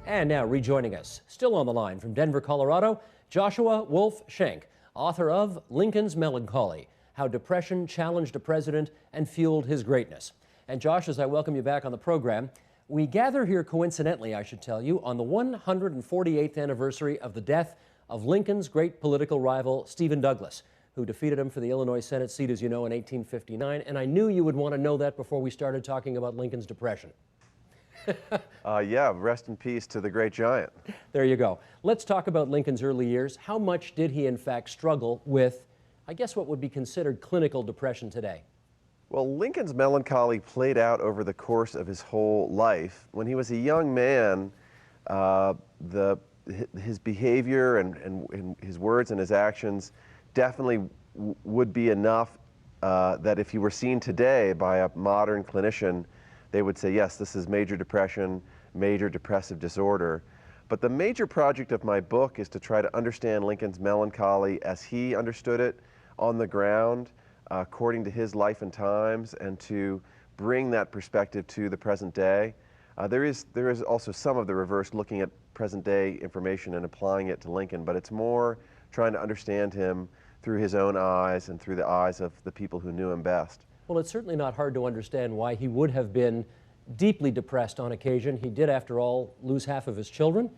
And now rejoining us, still on the line from Denver, Colorado, Joshua Wolf Shenk, author of Lincoln's Melancholy, How Depression Challenged a President and Fueled His Greatness. And Josh, as I welcome you back on the program, we gather here coincidentally, I should tell you, on the 148th anniversary of the death of Lincoln's great political rival, Stephen Douglas, who defeated him for the Illinois Senate seat, as you know, in 1859. And I knew you would want to know that before we started talking about Lincoln's depression. Yeah, rest in peace to the great giant. There you go. Let's talk about Lincoln's early years. How much did he in fact struggle with, I guess, what would be considered clinical depression today? Well, Lincoln's melancholy played out over the course of his whole life. When he was a young man, his behavior and his words and his actions definitely would be enough that if he were seen today by a modern clinician, they would say, yes, this is major depression, major depressive disorder. But the major project of my book is to try to understand Lincoln's melancholy as he understood it on the ground, according to his life and times, and to bring that perspective to the present day. There is also some of the reverse, looking at present day information and applying it to Lincoln, but it's more trying to understand him through his own eyes and through the eyes of the people who knew him best. Well, it's certainly not hard to understand why he would have been deeply depressed on occasion. He did, after all, lose half of his children.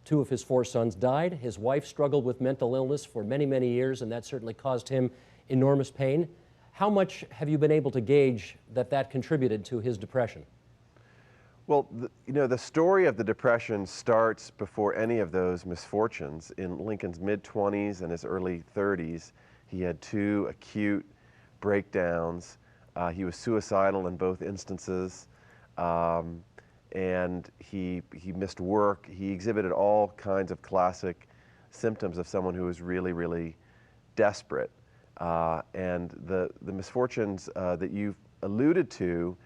2 of his 4 sons died. His wife struggled with mental illness for many, many years, and that certainly caused him enormous pain. How much have you been able to gauge that contributed to his depression? Well, the story of the Depression starts before any of those misfortunes. In Lincoln's mid-20s and his early 30s, he had 2 acute breakdowns. He was suicidal in both instances, and he missed work. He exhibited all kinds of classic symptoms of someone who was really, really desperate. And the misfortunes that you've alluded to,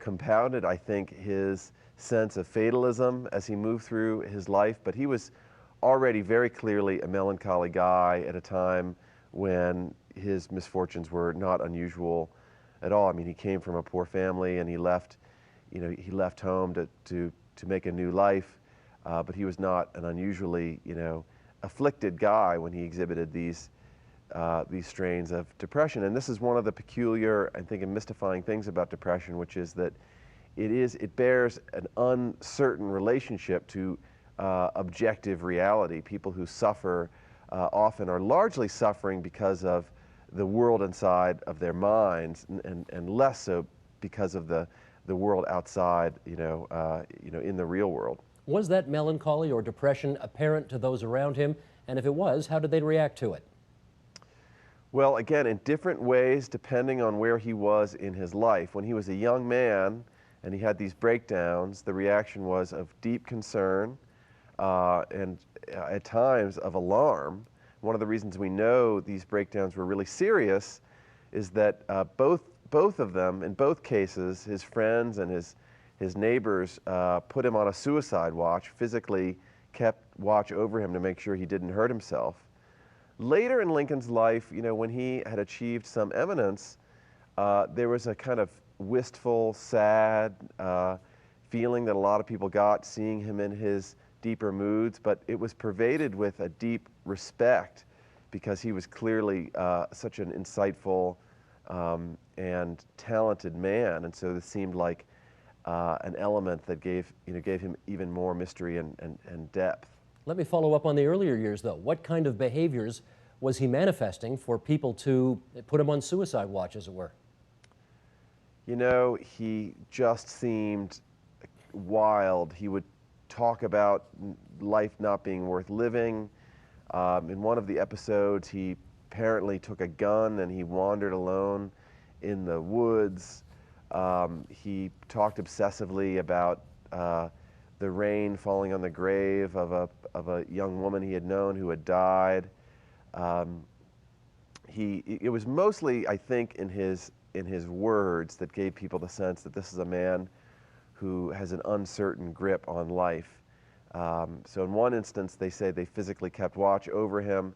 compounded, I think, his sense of fatalism as he moved through his life. But he was already very clearly a melancholy guy at a time when his misfortunes were not unusual at all. I mean, he came from a poor family, and he left home to make a new life, but he was not an unusually, afflicted guy when he exhibited these strains of depression. And this is one of the peculiar, I think, and mystifying things about depression, which is that it bears an uncertain relationship to objective reality. People who suffer often are largely suffering because of the world inside of their minds, and less so because of the world outside, in the real world. Was that melancholy or depression apparent to those around him? And if it was, how did they react to it? Well, again, in different ways, depending on where he was in his life. When he was a young man and he had these breakdowns, the reaction was of deep concern and at times of alarm. One of the reasons we know these breakdowns were really serious is that both of them, in both cases, his friends and his neighbors put him on a suicide watch, physically kept watch over him to make sure he didn't hurt himself. Later in Lincoln's life, when he had achieved some eminence, there was a kind of wistful, sad feeling that a lot of people got seeing him in his deeper moods, but it was pervaded with a deep respect because he was clearly such an insightful and talented man, and so this seemed like an element that gave him even more mystery and depth. Let me follow up on the earlier years, though. What kind of behaviors was he manifesting for people to put him on suicide watch, as it were? He just seemed wild. He would talk about life not being worth living. In one of the episodes, he apparently took a gun and he wandered alone in the woods. He talked obsessively about the rain falling on the grave of a young woman he had known who had died. It was mostly, I think, in his words that gave people the sense that this is a man who has an uncertain grip on life. So in one instance, they say they physically kept watch over him.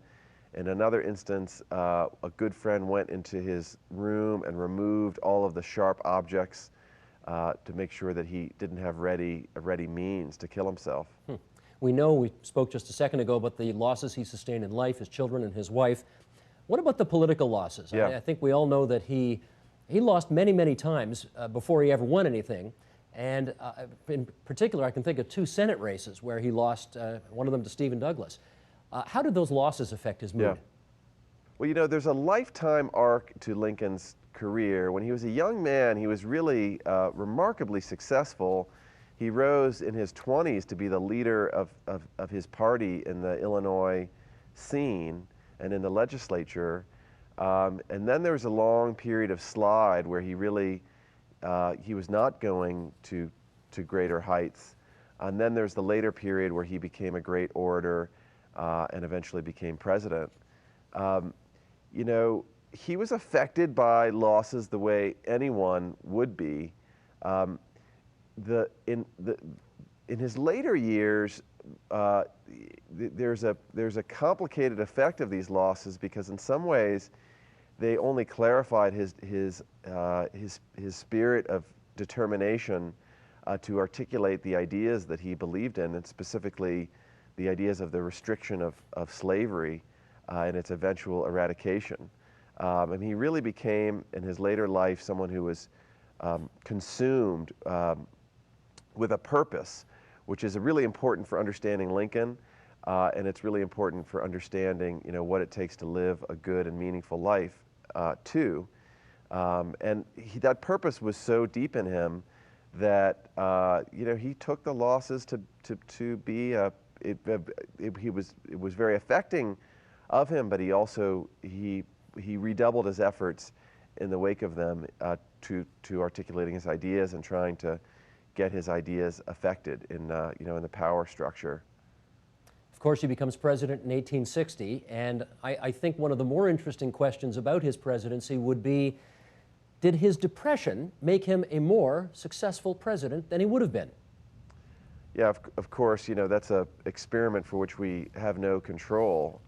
In another instance, a good friend went into his room and removed all of the sharp objects to make sure that he didn't have ready means to kill himself. We know, we spoke just a second ago about the losses he sustained in life, his children and his wife. What about the political losses? Yeah. I think we all know that he lost many, many times before he ever won anything. And in particular, I can think of 2 Senate races where he lost, one of them to Stephen Douglas. How did those losses affect his mood? Yeah. Well, you know, there's a lifetime arc to Lincoln's career. When he was a young man, he was really remarkably successful. He rose in his 20s to be the leader of his party in the Illinois scene and in the legislature. And then there was a long period of slide where he really, he was not going to greater heights. And then there's the later period where he became a great orator and eventually became president. You know, he was affected by losses the way anyone would be. In his later years, there's a complicated effect of these losses because in some ways they only clarified his spirit of determination to articulate the ideas that he believed in, and specifically the ideas of the restriction of slavery and its eventual eradication. And he really became, in his later life, someone who was consumed with a purpose, which is really important for understanding Lincoln, and it's really important for understanding, you know, what it takes to live a good and meaningful life, too. And that purpose was so deep in him that, you know, he took the losses to be, it was very affecting of him, but he also, he redoubled his efforts in the wake of them to articulating his ideas and trying to get his ideas affected in, you know, in the power structure. Of course, he becomes president in 1860, and I think one of the more interesting questions about his presidency would be, did his depression make him a more successful president than he would have been? Yeah, of course, you know, that's an experiment for which we have no control,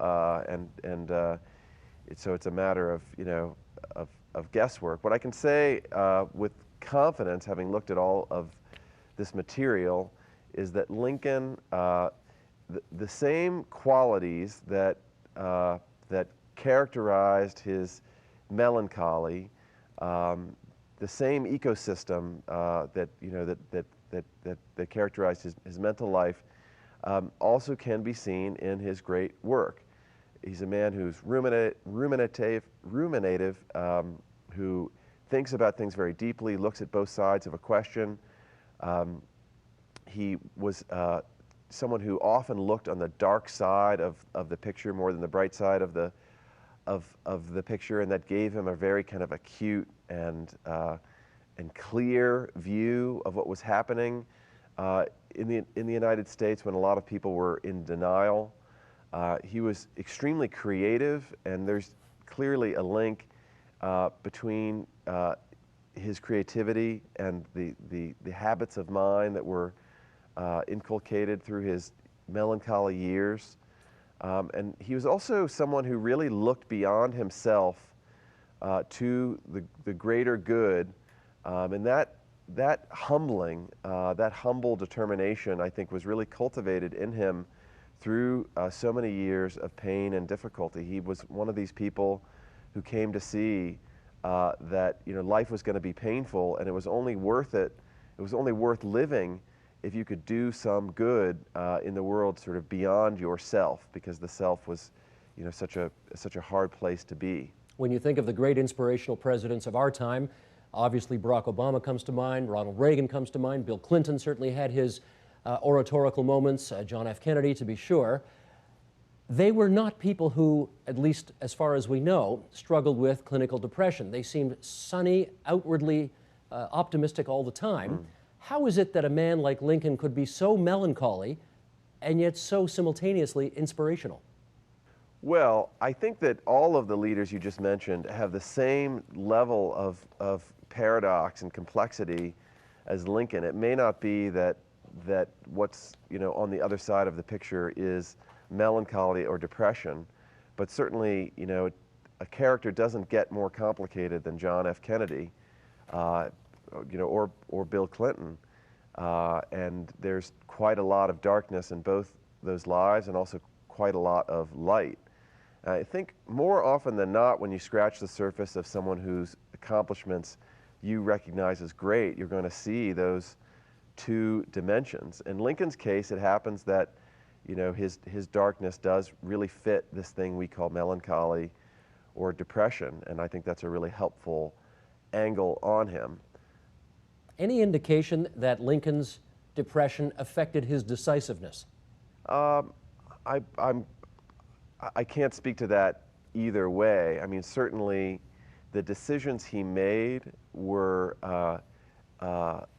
so it's a matter of, you know, of guesswork. What I can say with confidence, having looked at all of this material, is that Lincoln, the same qualities that characterized his melancholy, the same ecosystem that, you know, that characterized his mental life, also can be seen in his great work. He's a man who's ruminative, who thinks about things very deeply, looks at both sides of a question. He was someone who often looked on the dark side of the picture more than the bright side of the picture, and that gave him a very kind of acute and clear view of what was happening in the United States when a lot of people were in denial. He was extremely creative, and there's clearly a link between his creativity and the habits of mind that were inculcated through his melancholy years. And he was also someone who really looked beyond himself to the greater good, and that humble determination, I think, was really cultivated in him through so many years of pain and difficulty. He was one of these people who came to see that, you know, life was going to be painful, and it was only worth it. It was only worth living if you could do some good in the world, sort of beyond yourself, because the self was, you know, such a hard place to be. When you think of the great inspirational presidents of our time, obviously Barack Obama comes to mind, Ronald Reagan comes to mind, Bill Clinton certainly had his oratorical moments, John F. Kennedy to be sure. They were not people who, at least as far as we know, struggled with clinical depression. They seemed sunny, outwardly optimistic all the time. How is it that a man like Lincoln could be so melancholy and yet so simultaneously inspirational? Well, I think that all of the leaders you just mentioned have the same level of paradox and complexity as Lincoln. It may not be that what's, you know, on the other side of the picture is melancholy or depression, but certainly, you know, a character doesn't get more complicated than John F. Kennedy. or Bill Clinton. And there's quite a lot of darkness in both those lives and also quite a lot of light. I think more often than not, when you scratch the surface of someone whose accomplishments you recognize as great, you're going to see those two dimensions. In Lincoln's case, it happens that his darkness does really fit this thing we call melancholy or depression, and I think that's a really helpful angle on him. Any indication that Lincoln's depression affected his decisiveness? I can't speak to that either way. I mean, certainly the decisions he made were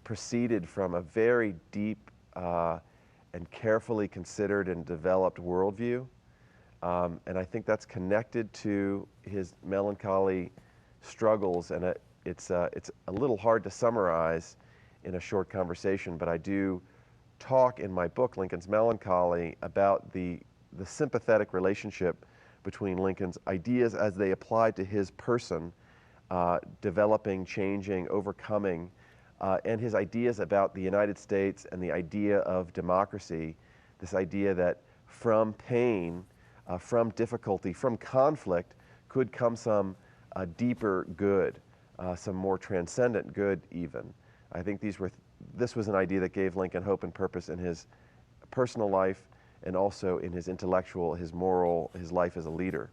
proceeded from a very deep and carefully considered and developed worldview. And I think that's connected to his melancholy struggles, and it's a little hard to summarize in a short conversation, but I do talk in my book, Lincoln's Melancholy, about the sympathetic relationship between Lincoln's ideas as they applied to his person, developing, changing, overcoming, and his ideas about the United States and the idea of democracy, this idea that from pain, from difficulty, from conflict could come some deeper good, some more transcendent good even. I think this was an idea that gave Lincoln hope and purpose in his personal life and also in his intellectual, his moral, his life as a leader.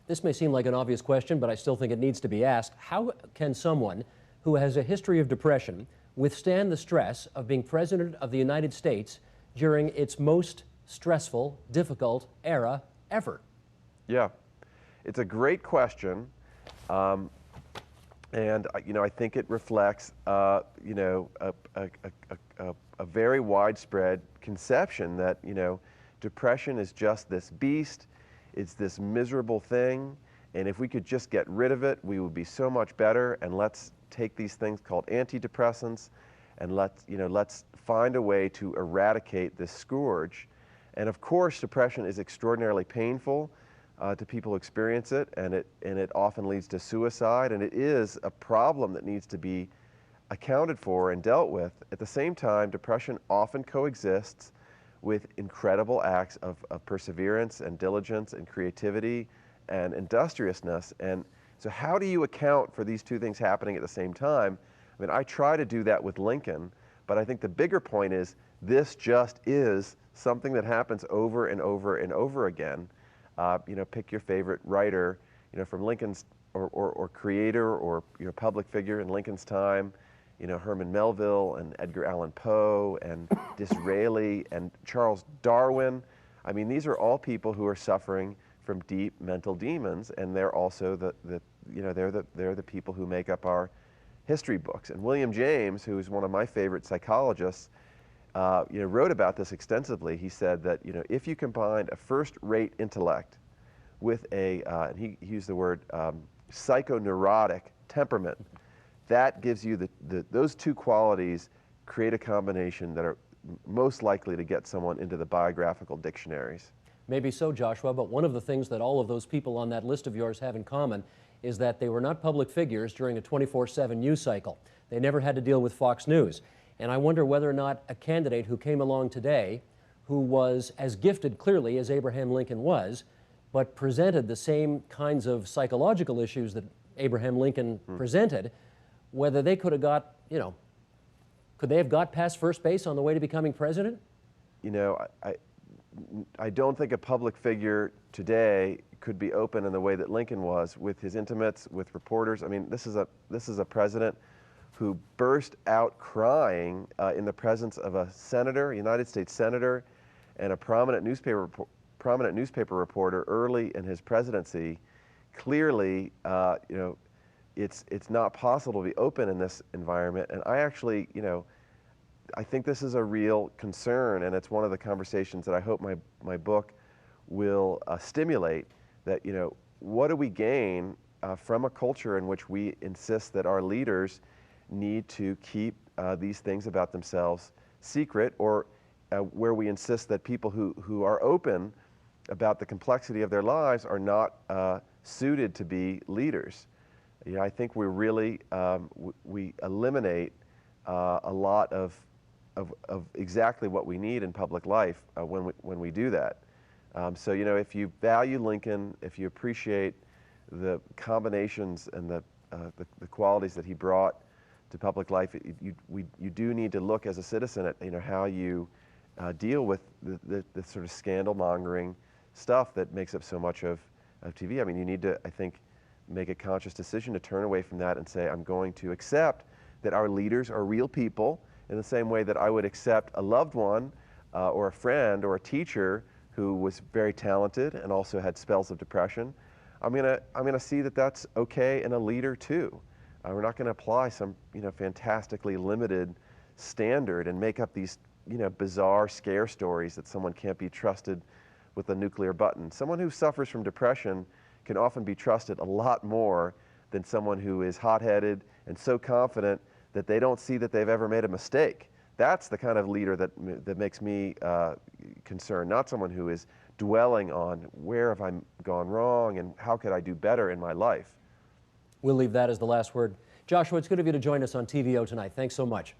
This may seem like an obvious question, but I still think it needs to be asked. How can someone who has a history of depression withstand the stress of being President of the United States during its most stressful, difficult era ever? Yeah, it's a great question. And I think it reflects, a very widespread conception that, depression is just this beast, it's this miserable thing, and if we could just get rid of it, we would be so much better, and let's take these things called antidepressants, and let's find a way to eradicate this scourge. And of course, depression is extraordinarily painful to people who experience it, and it often leads to suicide, and it is a problem that needs to be accounted for and dealt with. At the same time, depression often coexists with incredible acts of perseverance and diligence and creativity and industriousness. And so how do you account for these two things happening at the same time? I mean, I try to do that with Lincoln, but I think the bigger point is this just is something that happens over and over and over again. Pick your favorite writer, from Lincoln's or creator or public figure in Lincoln's time, Herman Melville and Edgar Allan Poe and Disraeli and Charles Darwin. I mean, these are all people who are suffering from deep mental demons, and they're also they're the people who make up our history books. And William James, who is one of my favorite psychologists, wrote about this extensively. He said that if you combine a first-rate intellect with and he used the word psychoneurotic temperament, that gives you those two qualities create a combination that are most likely to get someone into the biographical dictionaries. Maybe so, Joshua, but one of the things that all of those people on that list of yours have in common is that they were not public figures during a 24/7 news cycle. They never had to deal with Fox News. And I wonder whether or not a candidate who came along today, who was as gifted clearly as Abraham Lincoln was, but presented the same kinds of psychological issues that Abraham Lincoln presented, whether they could have got, could they have got past first base on the way to becoming president? I don't think a public figure today could be open in the way that Lincoln was with his intimates, with reporters. I mean, this is a president who burst out crying in the presence of a senator, a United States senator, and a prominent newspaper reporter early in his presidency. Clearly, it's not possible to be open in this environment. And I actually, I think this is a real concern, and it's one of the conversations that I hope my book will stimulate. That what do we gain from a culture in which we insist that our leaders need to keep these things about themselves secret, or where we insist that people who are open about the complexity of their lives are not suited to be leaders. I think we really we eliminate a lot of exactly what we need in public life when we do that. So, you know, if you value Lincoln, if you appreciate the combinations and the qualities that he brought to public life, you do need to look as a citizen at, you know, how you deal with the sort of scandal mongering stuff that makes up so much of TV. I mean, you need to, I think, make a conscious decision to turn away from that and say, I'm going to accept that our leaders are real people in the same way that I would accept a loved one or a friend or a teacher who was very talented and also had spells of depression. I'm gonna see that that's okay in a leader too. We're not gonna apply some, you know, fantastically limited standard and make up these, you know, bizarre scare stories that someone can't be trusted with a nuclear button. Someone who suffers from depression can often be trusted a lot more than someone who is hot-headed and so confident that they don't see that they've ever made a mistake. That's the kind of leader that makes me concerned, not someone who is dwelling on where have I gone wrong and how could I do better in my life. We'll leave that as the last word. Joshua, it's good of you to join us on TVO tonight. Thanks so much.